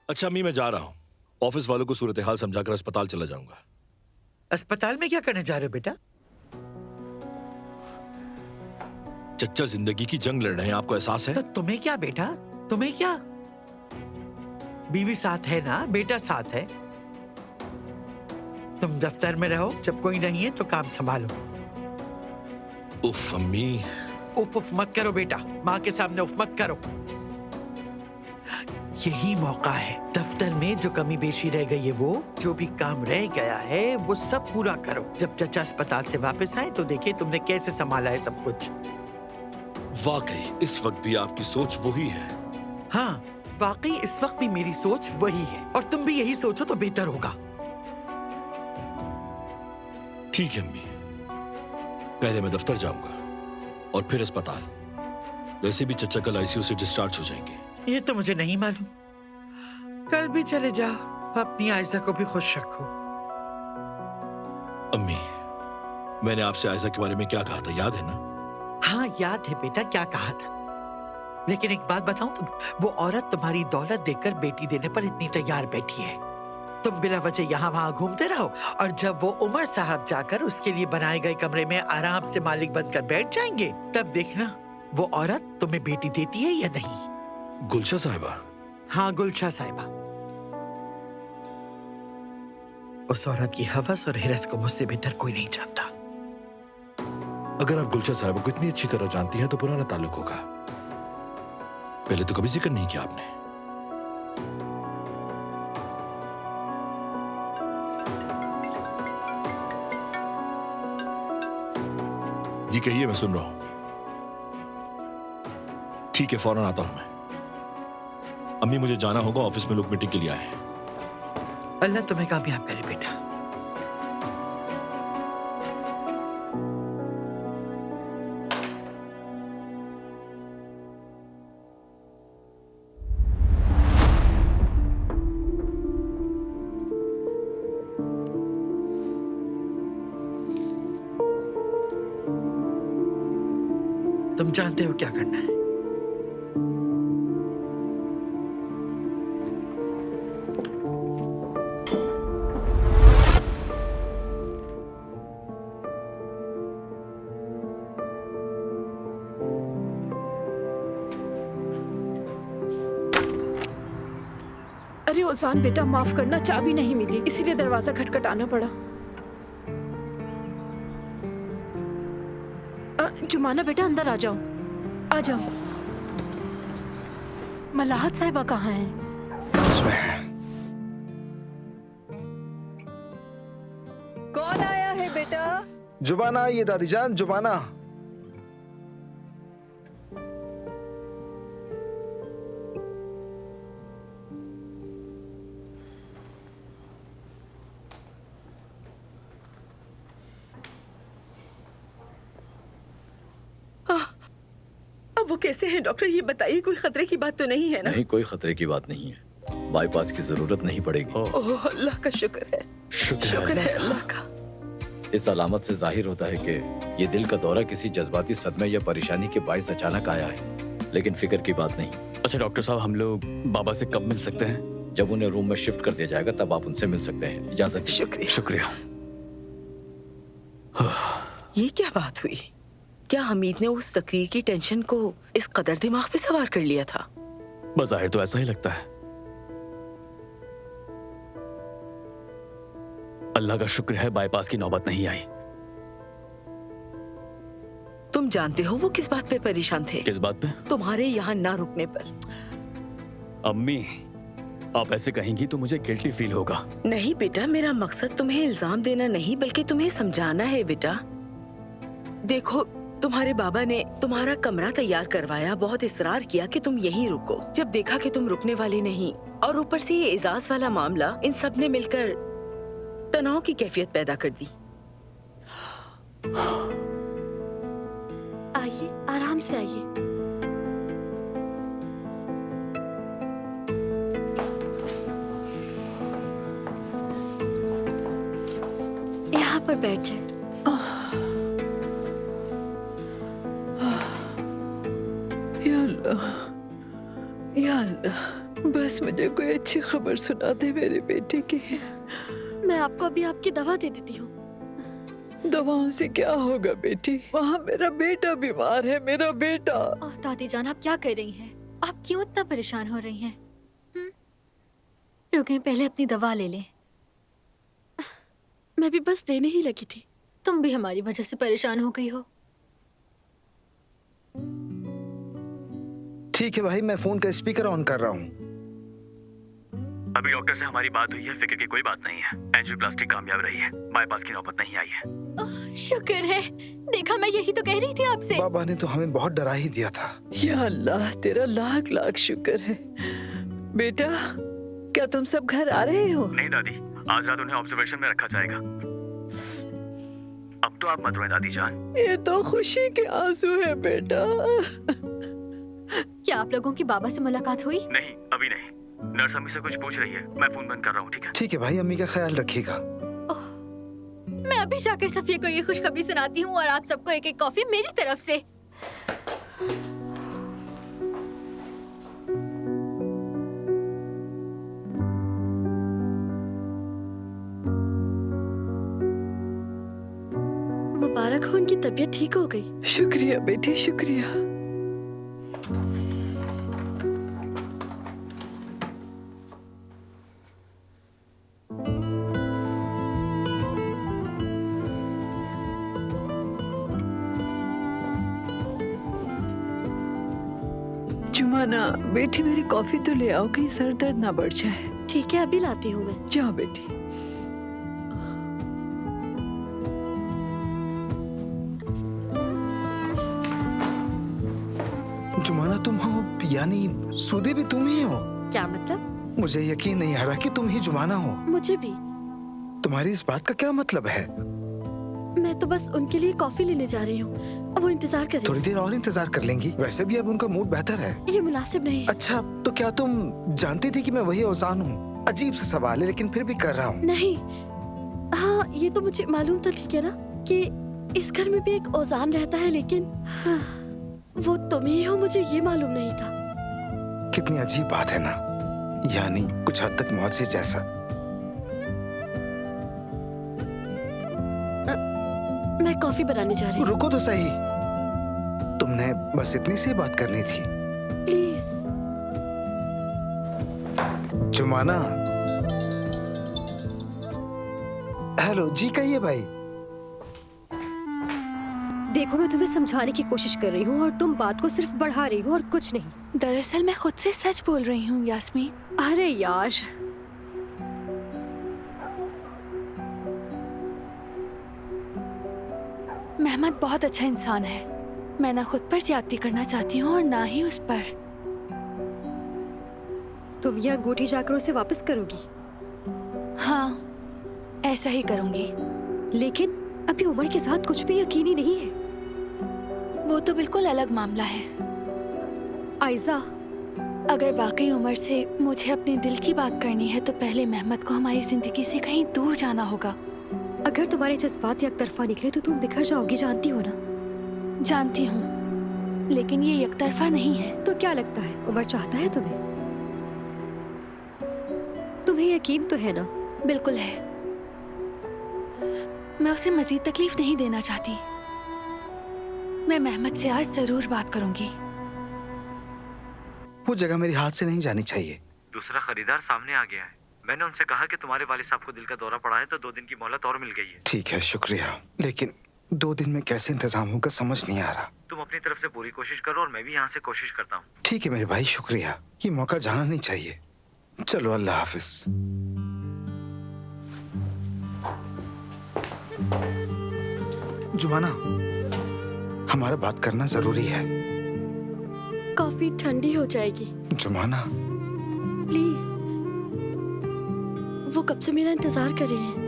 अच्छा अम्मी, मैं जा रहा हूँ। ऑफिस वालों को सूरत हाल समझाकर अस्पताल चला जाऊंगा। अस्पताल में क्या करने जा रहे हो बेटा? चच्चा जिंदगी की जंग लड़ रहे हैं, आपको एहसास है? तो तुम्हें क्या बेटा, तुम्हें क्या? बीवी साथ है ना, बेटा साथ है। तुम दफ्तर में रहो, जब कोई नहीं है तो काम संभालो। उफ अम्मी। उफ उफ मत करो बेटा, माँ के सामने उफ मत करो। यही मौका है, दफ्तर में जो कमी बेशी रह गई है, वो जो भी काम रह गया है वो सब पूरा करो। जब चचा अस्पताल से वापस आए तो देखिए तुमने कैसे संभाला है सब कुछ। वाकई इस वक्त भी आपकी सोच वही है। हाँ, वाकई इस वक्त भी मेरी सोच वही है, और तुम भी यही सोचो तो बेहतर होगा। ठीक है अम्मी, पहले मैं दफ्तर जाऊंगा और फिर अस्पताल। वैसे भी चचा कल आईसीयू से डिस्चार्ज हो जाएंगे। ये तो मुझे नहीं मालूम। कल भी चले जाओ, अपनी आयशा को भी खुश रखो। अम्मी, मैंने आपसे आयशा के बारे में क्या कहा था, याद है ना? हाँ याद है बेटा, क्या कहा था। लेकिन एक बात बताऊं, वो औरत तुम्हारी दौलत देखकर बेटी देने पर इतनी तैयार बैठी है। तुम बिला वजह यहाँ वहाँ घूमते रहो, और जब वो उमर साहब जाकर उसके लिए बनाए गए कमरे में आराम से मालिक बनकर बैठ जाएंगे, तब देखना वो औरत तुम्हें बेटी देती है या नहीं। गुलशा साहिबा? हाँ, गुलशा साहिबा। उस औरत की हवस और हिरस को मुझसे बेहतर कोई नहीं जानता। अगर आप गुलशा साहिबा को इतनी अच्छी तरह जानती हैं तो पुराना ताल्लुक होगा। पहले तो कभी जिक्र नहीं किया आपने। जी कहिए, मैं सुन रहा हूं। ठीक है, फौरन आता हूं मैं। अम्मी, मुझे जाना होगा, ऑफिस में लोग मीटिंग के लिए आए हैं। अल्लाह तुम्हें कामयाब करे बेटा। तुम जानते हो क्या करना है। अरे ओजान बेटा, माफ करना, चाबी नहीं मिली, इसीलिए दरवाजा खटखटाना पड़ा। जुमाना बेटा, अंदर आ जाओ, आ जाओ। मलाहत साहिबा कहाँ हैं? कौन आया है बेटा? जुबाना आई है दादी जान, जुबाना। अब वो कैसे हैं डॉक्टर, ये बताइए, कोई खतरे की बात तो नहीं है ना? नहीं, कोई खतरे की बात नहीं है। बाईपास की जरूरत नहीं पड़ेगी। ओह अल्लाह का शुक्र है, शुक्र है अल्लाह का। इस अलामत से जाहिर होता है कि ये दिल का दौरा किसी जज्बाती सदमे या परेशानी के बायस अचानक आया है, लेकिन फिक्र की बात नहीं। अच्छा डॉक्टर साहब, हम लोग बाबा से कब मिल सकते हैं? जब उन्हें रूम में शिफ्ट कर दिया जाएगा तब आप उनसे मिल सकते हैं। इजाजत दीजिए। शुक्रिया। शुक्रिया। ये क्या बात हुई? क्या हमीद ने उस तकरीर की टेंशन को इस कदर दिमाग पे सवार कर लिया था? बज़ाहिर तो ऐसा ही लगता है। अल्लाह का शुक्र है बाईपास की नौबत नहीं आई। तुम जानते हो वो किस बात पे परेशान थे? किस बात पे? तुम्हारे यहाँ ना रुकने पर। अम्मी, आप ऐसे कहेंगी तो मुझे गिल्टी फील होगा। नहीं बेटा, मेरा मकसद तुम्हें इल्जाम देना नहीं बल्कि तुम्हें समझाना है बेटा। देखो, तुम्हारे बाबा ने तुम्हारा कमरा तैयार करवाया, बहुत इसरार किया कि तुम यहीं रुको। जब देखा कि तुम रुकने वाले नहीं, और ऊपर से ये एजाज वाला मामला, इन सब ने मिलकर तनाव की कैफियत पैदा कर दी। आइए, आराम से आइए। यहाँ पर बैठ जाए। या अल्लाह, बस प्लीज मुझे कोई अच्छी खबर सुना दे मेरे बेटे की। मैं आपको अभी आपकी दवा दे देती हूँ। दवाओं से क्या होगा बेटी? वहाँ मेरा बेटा बीमार है, मेरा बेटा। ओह दादी जान, आप क्या कर रही हैं? आप क्यों इतना परेशान हो रही हैं? रुकें, पहले अपनी दवा ले लें। मैं भी बस देने ही लगी थी। तुम भी हमारी वजह से परेशान हो गई हो। ठीक है भाई, मैं फोन का स्पीकर ऑन कर रहा हूँ। अभी डॉक्टर से हमारी बात हुई है, फिक्र की कोई बात नहीं है। एंजियोप्लास्टी कामयाब रही है, बाईपास की नौबत नहीं आई है। शुक्र है। देखा, मैं यही तो कह रही थी आपसे। बाबा ने तो हमें बहुत डरा ही दिया था। या अल्लाह, तेरा लाख लाख शुक्र है। बेटा, क्या तुम सब घर आ रहे हो? नहीं दादी, आज रात उन्हें ऑब्जर्वेशन में रखा जाएगा। अब तो आप मत रोएं दादी जान। ये तो खुशी के आंसू है बेटा। क्या आप लोगों की बाबा से मुलाकात हुई? नहीं, अभी नहीं। नर्स अम्मी से कुछ पूछ रही है, मैं फोन बंद कर रहा हूँ, ठीक है? ठीक है भाई, अम्मी का ख्याल रखिएगा। मैं अभी जाकर सफिया को ये खुशखबरी सुनाती हूँ और आप सबको एक एक कॉफी मेरी तरफ से। मुबारक हो, उनकी तबीयत ठीक हो गई। शुक्रिया बेटी, शुक्रिया। जुमाना बेटी, मेरी कॉफी तो ले आओ, कहीं सर दर्द ना बढ़ जाए। ठीक है, अभी लाती हूँ मैं। जाओ बेटी। जुमाना तुम हो, यानी सूदे भी तुम ही हो? क्या मतलब? मुझे यकीन नहीं आ रहा कि तुम ही जुमाना हो। मुझे भी। तुम्हारी इस बात का क्या मतलब है? मैं तो बस उनके लिए कॉफी लेने जा रही हूँ, अब वो इंतजार कर रही थोड़ी देर और इंतजार कर लेंगी? वैसे भी अब उनका मूड बेहतर है। हैं। ये मुनासिब नहीं है। अच्छा, तो क्या तुम जानती थी कि मैं वही औसान हूँ? अजीब सा सवाल है, लेकिन फिर भी कर रहा हूँ। नहीं, हाँ ये तो मुझे मालूम था, ठीक है ना, कि इस घर में भी एक औजान रहता है, लेकिन वो तुम ही हो, मुझे ये मालूम नहीं था। कितनी अजीब बात है ना, यानी कुछ हद तक मौत से जैसा। मैं कॉफी बनाने जा रही हूँ। रुको तो सही, तुमने बस इतनी सी बात करनी थी। प्लीज। जुमाना। हेलो जी, कहिए भाई। देखो, मैं तुम्हें समझाने की कोशिश कर रही हूँ और तुम बात को सिर्फ बढ़ा रही हो और कुछ नहीं। दरअसल मैं खुद से सच बोल रही हूँ यास्मीन। अरे यार, मेहमद बहुत अच्छा इंसान है। मैं ना खुद पर ज्यादती करना चाहती हूँ और ना ही उस पर। तुम यह अंगूठी जाकर उसे वापस करोगी? हाँ, ऐसा ही करूँगी। लेकिन अभी उम्र के साथ कुछ भी यकीनी नहीं है। वो तो बिल्कुल अलग मामला है आयजा। अगर वाकई उमर से मुझे अपने दिल की बात करनी है तो पहले मेहमद को हमारी जिंदगी से कहीं दूर जाना होगा। अगर तुम्हारे जज्बात एक तरफा निकले तो तुम बिखर जाओगी, जानती हो ना? जानती हूँ, लेकिन ये एक तरफा नहीं है। तो क्या लगता है, उमर चाहता है तुम्हें? तुम्हें यकीन तो है ना? बिल्कुल है। मैं उसे मजीद तकलीफ नहीं देना चाहती। मैं मेहमद से आज जरूर बात करूंगी। वो जगह मेरी हाथ से नहीं जानी चाहिए। दूसरा खरीदार सामने आ गया है। मैंने उनसे कहा कि तुम्हारे वालिद साहब को दिल का दौरा पड़ा है, तो 2 दिन की मोहलत और मिल गई है। ठीक है, शुक्रिया, लेकिन 2 दिन में कैसे इंतजाम होगा समझ नहीं आ रहा। तुम अपनी तरफ से पूरी कोशिश करो और मैं भी यहाँ से कोशिश करता हूँ। ठीक है मेरे भाई, शुक्रिया। ये मौका जाना नहीं चाहिए। चलो, अल्लाह हाफिज। जुमाना, हमारा बात करना जरूरी है। कॉफी ठंडी हो जाएगी। जुमाना, प्लीज। वो कब से मेरा इंतजार कर रहे हैं।